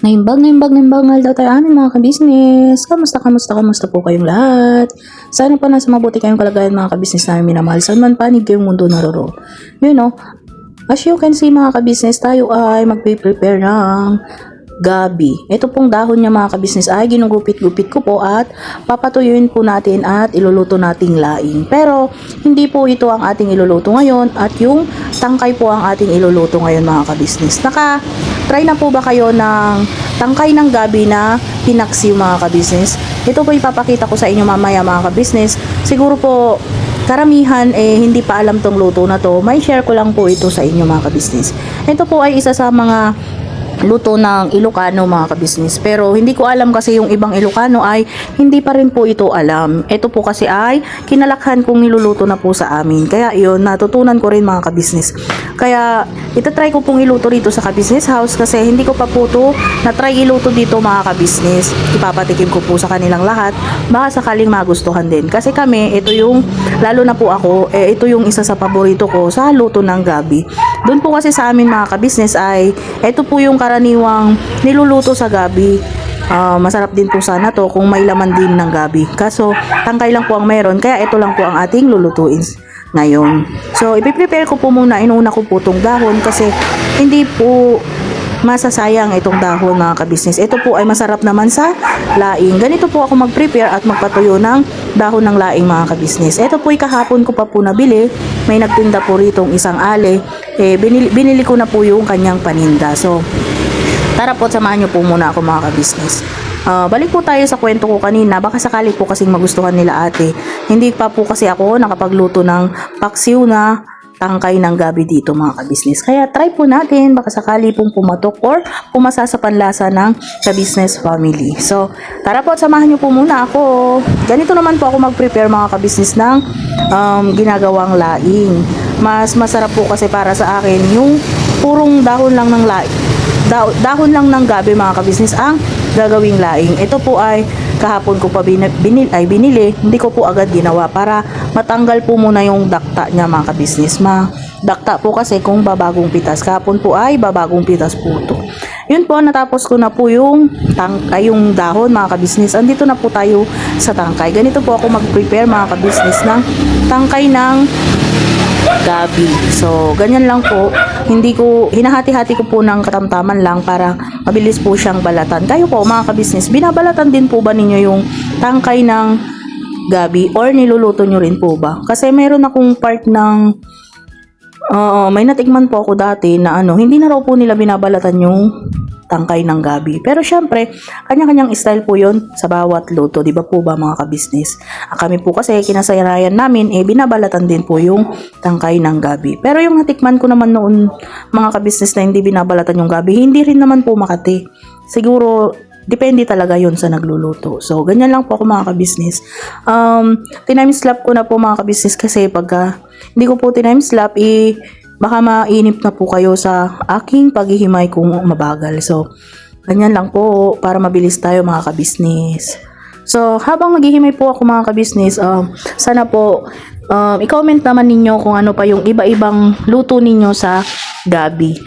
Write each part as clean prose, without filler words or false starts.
Ngayong daw tayo amin mga kabisnes. Kamusta po kayong lahat? Sana pa nasa mabuti kayong kalagayan mga kabisnes namin minamahal. Saan man panig kayong mundo naroro. You know, as you can see mga kabisnes, tayo ay magpe-prepare ng gabi. Ito pong dahon niya mga kabisnes ay ginugupit-gupit ko po at papatuyuin po natin at iluluto nating laing. Pero hindi po ito ang ating iluluto ngayon at yung tangkay po ang ating iluluto ngayon mga kabisnes. Try na po ba kayo ng tangkay ng gabi na pinaksiw mga kabisnes? Ito po ipapakita ko sa inyo mamaya mga kabisnes. Siguro po karamihan hindi pa alam tong luto na to. May share ko lang po ito sa inyo mga kabisnes. Ito po ay isa sa mga luto ng Ilocano mga kabisnes, pero hindi ko alam kasi yung ibang Ilocano ay hindi pa rin po ito alam. Ito po kasi ay kinalakhan kong niluluto na po sa amin, kaya yun natutunan ko rin mga kabisnes. Kaya itatry ko pong iluto rito sa kabisnes house kasi hindi ko pa po ito na-try iluto dito mga kabisnes. Ipapatikim ko po sa kanilang lahat, baka sakaling magustuhan din kasi kami, ito yung lalo na po ako, ito yung isa sa paborito ko sa luto ng gabi. Doon po kasi sa amin mga kabisnes ay ito po yung karaniwang niluluto sa gabi. Masarap din po sana to kung may laman din ng gabi. Kaso tangkay lang po ang meron, kaya ito lang po ang ating lulutuin ngayon. So ipiprepare ko po muna, inuuna ko po itong dahon kasi hindi po masasayang itong dahon mga kabisnes. Ito po ay masarap naman sa laing. Ganito po ako mag-prepare at magpatuyo ng dahon ng laing mga kabisnes. Ito po ay kahapon ko pa po nabili. May nagtinda po ritong isang ale. Binili ko na po yung kanyang paninda. So tara po, samahan nyo po muna ako mga kabisnes. Balik po tayo sa kwento ko kanina. Baka sakali po kasing magustuhan nila ate. Hindi pa po kasi ako nakapagluto ng paksiw na tangkay ng gabi dito mga kabisnes. Kaya try po natin, baka sakali pong pumatok or pumasa sa panlasa ng kabisnes family. So tara po, samahan nyo po muna ako. Ganito naman po ako mag-prepare mga kabisnes ng ginagawang laing. Mas masarap po kasi para sa akin yung purong dahon lang ng laing. Dahon lang ng gabi mga kabisnes ang gagawing laing. Ito po ay kahapon ko pa binili. Hindi ko po agad ginawa para matanggal po muna yung dakta niya mga kabisnes. Dakta po kasi kung babagong pitas. Kahapon po ay babagong pitas po ito. Yun po, natapos ko na po yung dahon mga kabisnes. Andito na po tayo sa tangkay. Ganito po ako mag-prepare mga kabisnes ng tangkay ng gabi. So, ganyan lang po. Hinahati-hati ko po ng katamtaman lang para mabilis po siyang balatan. Kayo po mga kabisnes, binabalatan din po ba ninyo yung tangkay ng gabi or niluluto nyo rin po ba? Kasi meron akong part ng may natikman po ako dati na hindi na raw po nila binabalatan yung tangkay ng gabi. Pero syempre, kanya-kanyang style po yon sa bawat luto. Di ba po ba mga kabisnes? Kami po kasi kinasayanayan namin, binabalatan din po yung tangkay ng gabi. Pero yung natikman ko naman noon mga kabisnes na hindi binabalatan yung gabi, hindi rin naman po makati. Siguro, depende talaga yon sa nagluluto. So, ganyan lang po ako mga kabisnes. Time-slap ko na po mga kabisnes kasi pagka hindi ko po time-slap, baka mainip na po kayo sa aking paghihimay kung mabagal. So, ganyan lang po para mabilis tayo mga kabisnes. So, habang naghihimay po ako mga kabisnes, sana po i-comment naman ninyo kung ano pa yung iba-ibang luto ninyo sa gabi.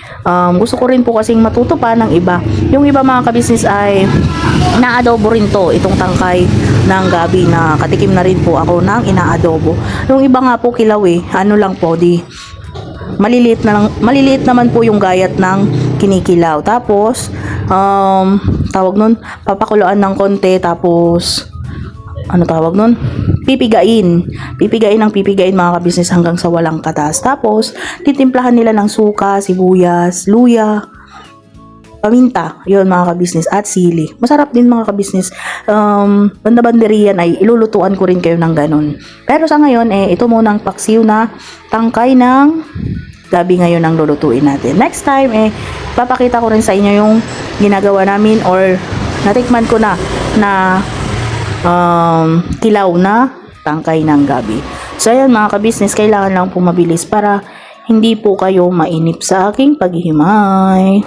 Gusto ko rin po kasing matuto pa ng iba. Yung iba mga kabisnes ay inaadobo rin to, itong tangkay ng gabi na katikim na rin po ako ng inaadobo. Yung iba nga po kilaw lang po maliliit naman po yung gayat ng kinikilaw. Tapos tawag nun, papakuluan ng konti, tapos tawag nun? Pipigain mga kabisnes hanggang sa walang katas. Tapos titimplahan nila ng suka, sibuyas, luya, paminta, yun mga kabisnes, at sili. Masarap din mga kabisnes. Banda-banderiyan ay ilulutuan ko rin kayo ng ganun. Pero sa ngayon, ito munang paksiw na tangkay ng gabi ngayon ang lulutuin natin. Next time, papakita ko rin sa inyo yung ginagawa namin or natikman ko na kilaw na tangkay ng gabi. So, ayan mga kabisnes, kailangan lang po mabilis para hindi po kayo mainip sa aking paghihimay.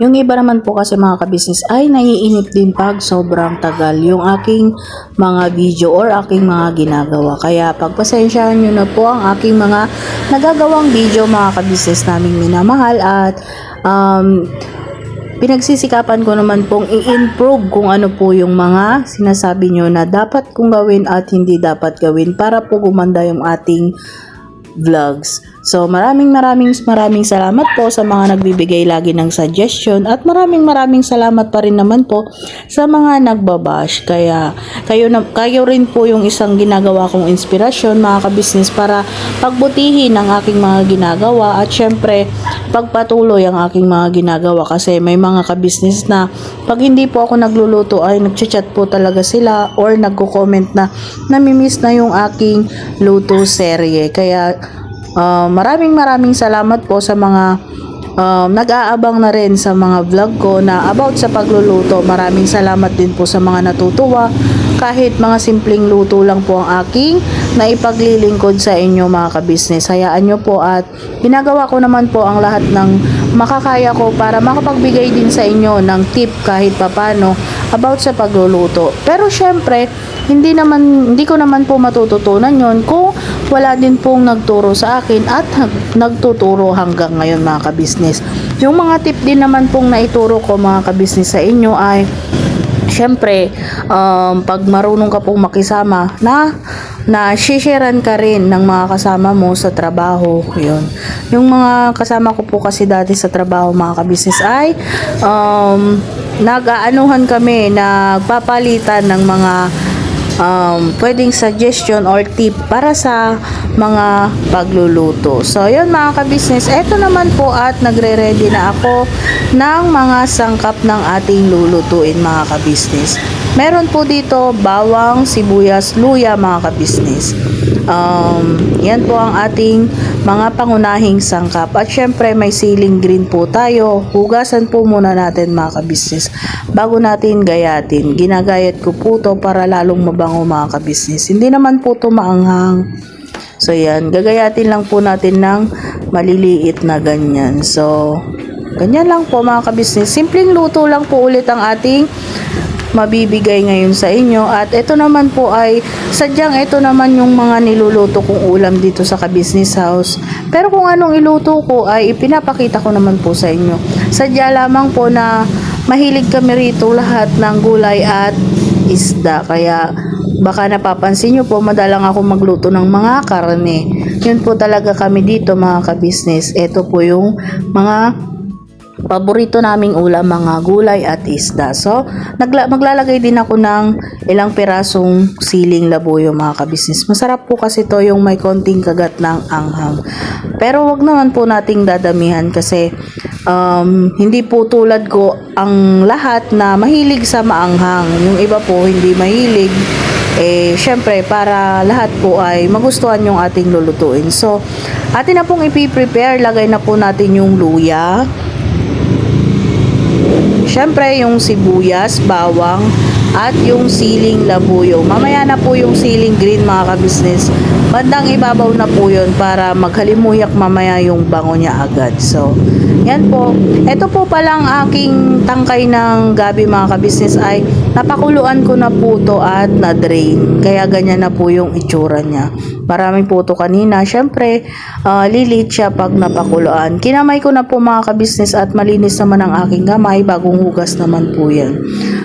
Yung iba naman po kasi mga kabisnes ay naiinip din pag sobrang tagal yung aking mga video or aking mga ginagawa. Kaya pagpasensyahan nyo na po ang aking mga nagagawang video mga kabisnes naming minamahal at pinagsisikapan ko naman pong i-improve kung ano po yung mga sinasabi nyo na dapat kong gawin at hindi dapat gawin para po gumanda yung ating vlogs. So maraming salamat po sa mga nagbibigay lagi ng suggestion at maraming salamat pa rin naman po sa mga nagbabash. Kaya kayo rin po yung isang ginagawa kong inspirasyon mga kabisnes para pagbutihin ang aking mga ginagawa at syempre pagpatuloy ang aking mga ginagawa kasi may mga kabisnes na pag hindi po ako nagluluto ay nagchat po talaga sila or nagko-comment na namimiss na yung aking luto serye. Kaya maraming salamat po sa mga nag-aabang na rin sa mga vlog ko na about sa pagluluto. Maraming salamat din po sa mga natutuwa kahit mga simpleng luto lang po ang aking naipaglilingkod sa inyo mga kabisnes. Hayaan nyo po at ginagawa ko naman po ang lahat ng makakaya ko para makapagbigay din sa inyo ng tip kahit papano about sa pagluluto. Pero syempre, hindi ko naman po matututunan yon kung wala din pong nagturo sa akin at nagtuturo hanggang ngayon mga kabisnes. Yung mga tip din naman pong naituro ko mga kabisnes sa inyo ay syempre, pag marunong ka pong makisama na sharean ka rin ng mga kasama mo sa trabaho, yun. Yung mga kasama ko po kasi dati sa trabaho mga kabisnes ay nag-aanuhan kami, nagpapalitan ng mga pwedeng suggestion or tip para sa mga pagluluto. So, yun mga kabisnes, eto naman po at nagre-ready na ako ng mga sangkap ng ating lulutuin mga kabisnes. Meron po dito bawang, sibuyas, luya mga kabisnes. Yan po ang ating mga pangunahing sangkap. At syempre may siling green po tayo. Hugasan po muna natin mga kabisnes bago natin gayatin. Ginagayat ko po to para lalong mabango mga kabisnes. Hindi naman po to maanghang. So yan, gagayatin lang po natin ng maliliit na ganyan. So, ganyan lang po mga kabisnes. Simpleng luto lang po ulit ang ating mabibigay ngayon sa inyo. At ito naman po ay sadyang ito naman yung mga niluluto kong ulam dito sa Ka-Business House. Pero kung anong iluto ko ay ipinapakita ko naman po sa inyo. Sadya lamang po na mahilig kami rito lahat ng gulay at isda. Kaya baka napapansin nyo po madalang ako magluto ng mga karne. Yun po talaga kami dito mga ka-business. Ito po yung mga paborito naming ulam, mga gulay at isda. So, maglalagay din ako ng ilang pirasong siling labuyo mga kabisnes. Masarap po kasi to yung may konting kagat ng anghang. Pero wag naman po nating dadamihan kasi hindi po tulad ko ang lahat na mahilig sa maanghang. Yung iba po hindi mahilig. Syempre para lahat po ay magustuhan yung ating lulutuin. So, atin na pong ipiprepare. Lagay na po natin yung luya. Syempre, yung sibuyas, bawang, at yung siling labuyo. Mamaya na po yung siling green mga ka-business. Bandang ibabaw na po yun para maghalimuyak mamaya yung bango niya agad. So, yan po. Ito po palang aking tangkay ng gabi mga ka-business ay napakuluan ko na po to at na-drain. Kaya ganyan na po yung itsura niya. Maraming po to kanina. Syempre, lilit siya pag napakuluan. Kinamay ko na po mga ka-business at malinis naman ang aking gamay. Bagong hugas naman po yan.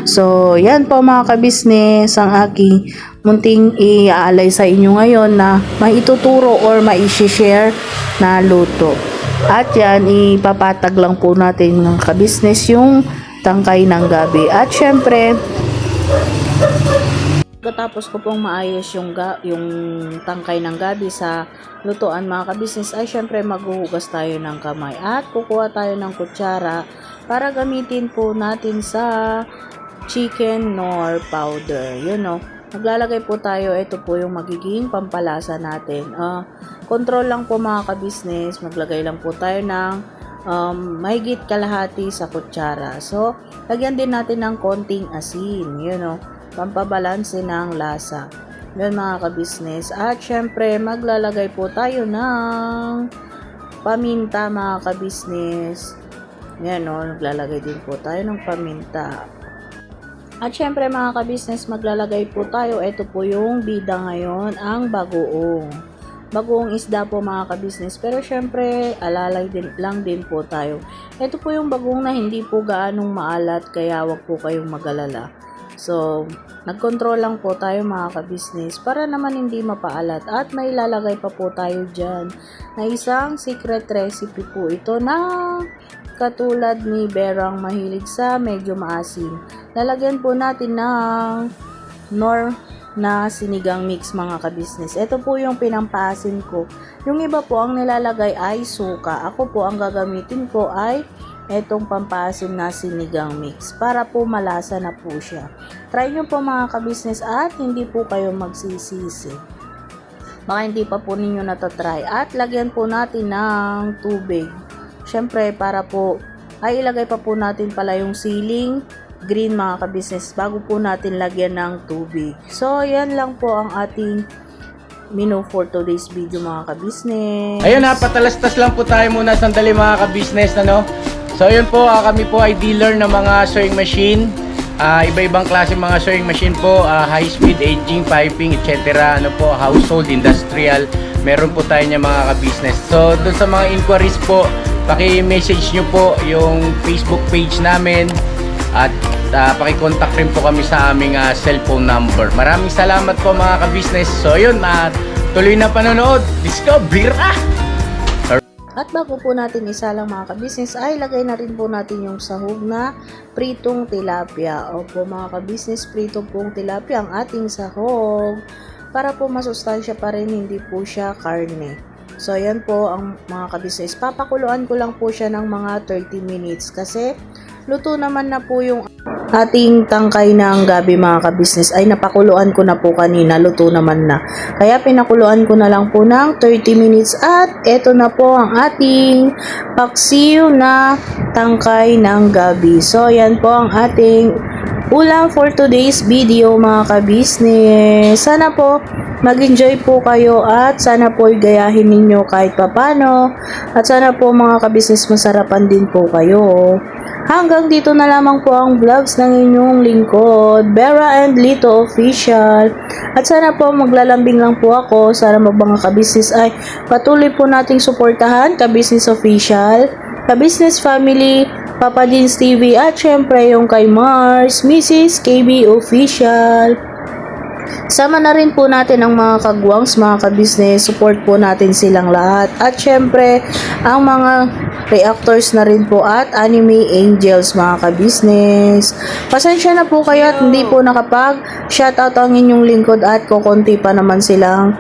So, yan po mga ka-business ang aking munting iaalay sa inyo ngayon na maituturo or maishishare na luto. At yan, ipapatag lang po natin ng ka-business yung tangkay ng gabi. At syempre, pagkatapos ko pong maayos yung tangkay ng gabi sa lutuan mga ka-business ay syempre maghuhugas tayo ng kamay at kukuha tayo ng kutsara para gamitin po natin sa chicken nor powder. You know, maglalagay po tayo, ito po yung magiging pampalasa natin. Control lang po mga ka-business, maglagay lang po tayo ng mahigit kalahati sa kutsara. So, lagyan din natin ng konting asin, you know, pampabalanse ng lasa. Yun mga ka-business. At syempre, maglalagay po tayo ng paminta mga ka-business. Yan o, naglalagay din po tayo ng paminta. At syempre mga ka-business, maglalagay po tayo, ito po yung bida ngayon, ang bagoong. bagoong isda po mga kabisnes. Pero syempre, alalay din, lang din po tayo. Ito po yung bagoong na hindi po gaanong maalat, kaya wag po kayong mag-alala. So, nagkontrol lang po tayo mga kabisnes para naman hindi mapaalat. At may lalagay pa po tayo dyan na isang secret recipe po ito na katulad ni Berang mahilig sa medyo maasim. Lalagyan po natin ng nor na sinigang mix mga kabisnes. Ito po yung pinampaasim ko. Yung iba po ang nilalagay ay suka. Ako po ang gagamitin ko ay etong pampaasim na sinigang mix para po malasa na po siya. Try nyo po mga kabisnes at hindi po kayo magsisisi. Baka hindi pa po ninyo natatry. At lagyan po natin ng tubig. Syempre para po ay ilagay pa po natin pala yung siling green mga kabisnes bago po natin lagyan ng tubig. So, yan lang po ang ating menu for today's video mga kabisnes. Ayun ha, patalastas lang po tayo muna sandali mga kabisnes, ano? So, ayun po, kami po ay dealer ng mga sewing machine. Iba-ibang klase mga sewing machine po, high speed, aging, piping, etc. Ano po, household, industrial. Meron po tayo niya mga kabisnes. So, dun sa mga inquiries po, paki-message nyo po yung Facebook page namin. At paki-contact rin po kami sa aming cellphone number. Maraming salamat po mga ka-business. So yun, tuloy na panonood. Discover! At bago po natin isalang mga ka-business ay lagay na rin po natin yung sahog na pritong tilapia. Opo mga ka-business, prito pong tilapia ang ating sahog. Para po masustansya pa rin, hindi po siya karne. So yan po ang mga ka-business. Papakuluan ko lang po siya ng mga 30 minutes kasi luto naman na po yung ating tangkay ng gabi mga kabisnes. Ay napakuluan ko na po kanina, luto naman na. Kaya pinakuluan ko na lang po ng 30 minutes at eto na po ang ating paksiw na tangkay ng gabi. So yan po ang ating ulam for today's video mga kabisnes. Sana po mag-enjoy po kayo at sana po gayahin ninyo kahit papano. At sana po mga kabisnes masarapan din po kayo. Hanggang dito na lamang po ang vlogs ng inyong lingkod, Bera and Lito Official. At sana po maglalambing lang po ako. Sana mga kabisnes ay patuloy po nating suportahan Kabisnes Official, Kabisnes Family, Papa Dins TV at syempre yung kay Mars, Mrs. KB Official. Sama na rin po natin ang mga kagwangs, mga kabisnes, support po natin silang lahat. At syempre, ang mga reactors na rin po at anime angels mga kabisnes. Pasensya na po kayo at hindi po nakapag-shoutout ang inyong lingkod at kukunti pa naman silang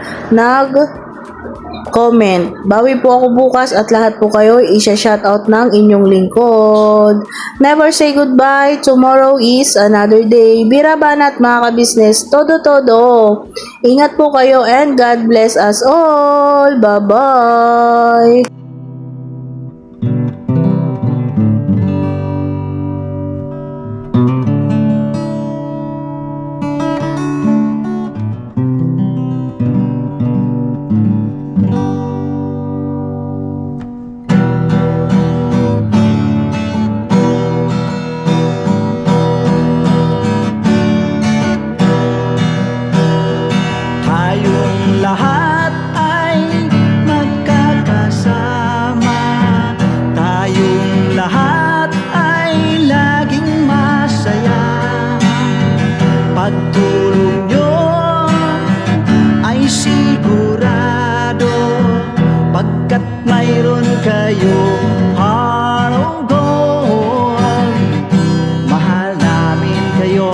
comment. Bawi po ako bukas at lahat po kayo isa-shoutout ng inyong lingkod. Never say goodbye. Tomorrow is another day. Birabanat mga kabisnes. Todo. Ingat po kayo and God bless us all. Bye-bye. Lahat ay magkakasama, tayong lahat ay laging masaya. Pagtulong nyo ay sigurado, pagkat mayroon kayo heart of gold. Mahal namin kayo,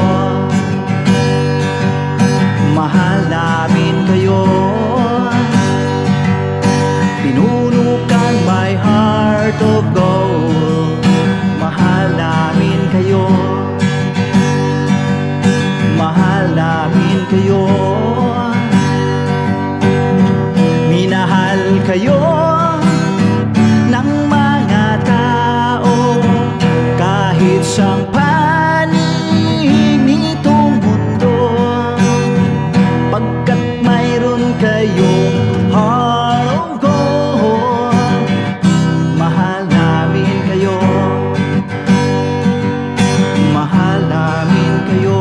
mahal namin kayo. Pinuno kang my heart of gold. Mahal namin kayo, mahal namin kayo. Minahal kayo ng mga tao kahit sang panig nitong mundo, pagkat mayroon kayong heart of gold. Mahal namin kayo, mahal namin kayo.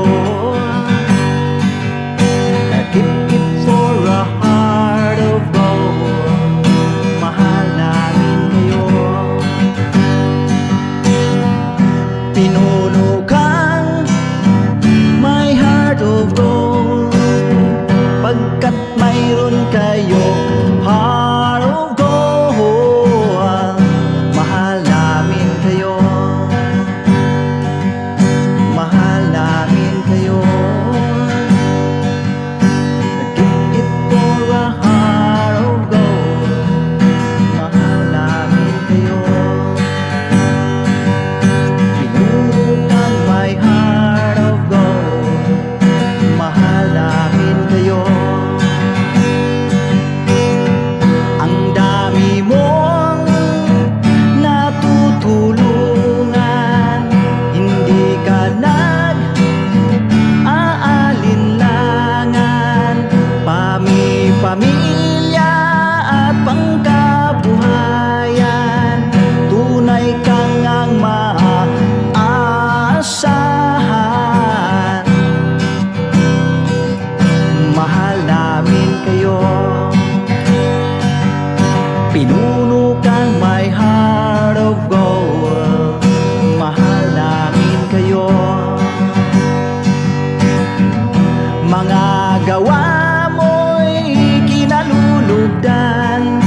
Keep it for a heart of gold. gawa mo'y kinalulugdan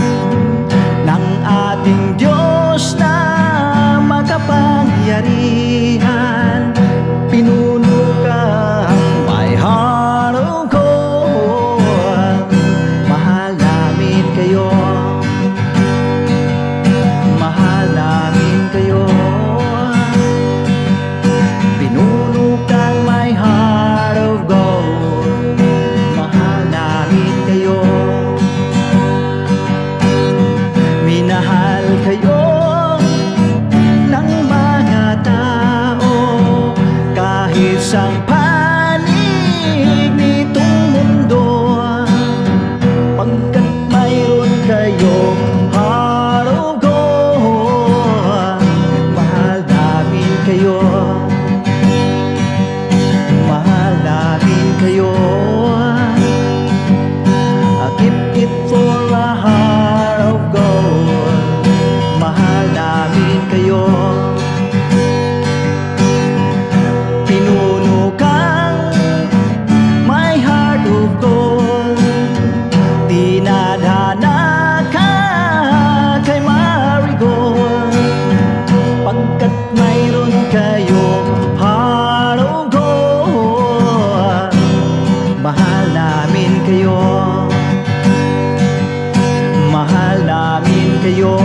ng ating Diyos na makapangyarihan. Pinuno kang my heart of gold. Mahal namin kayo, mahal namin kayo. Pinuno kang my heart of gold. Mahal namin kayo, minahal kayo ng mga tao kahit sa panig nitong mundo, pagkat mayroon kayong heart of gold. Mahal namin kayo, mahal namin kayo. I keep it for a heart of gold. Mahal namin kayo. Pinuno kang my heart of gold. Dinadhana ka kay Marigold, pagkat mayroon kayong heart of gold. Mahal namin kayo, mahal namin kayo.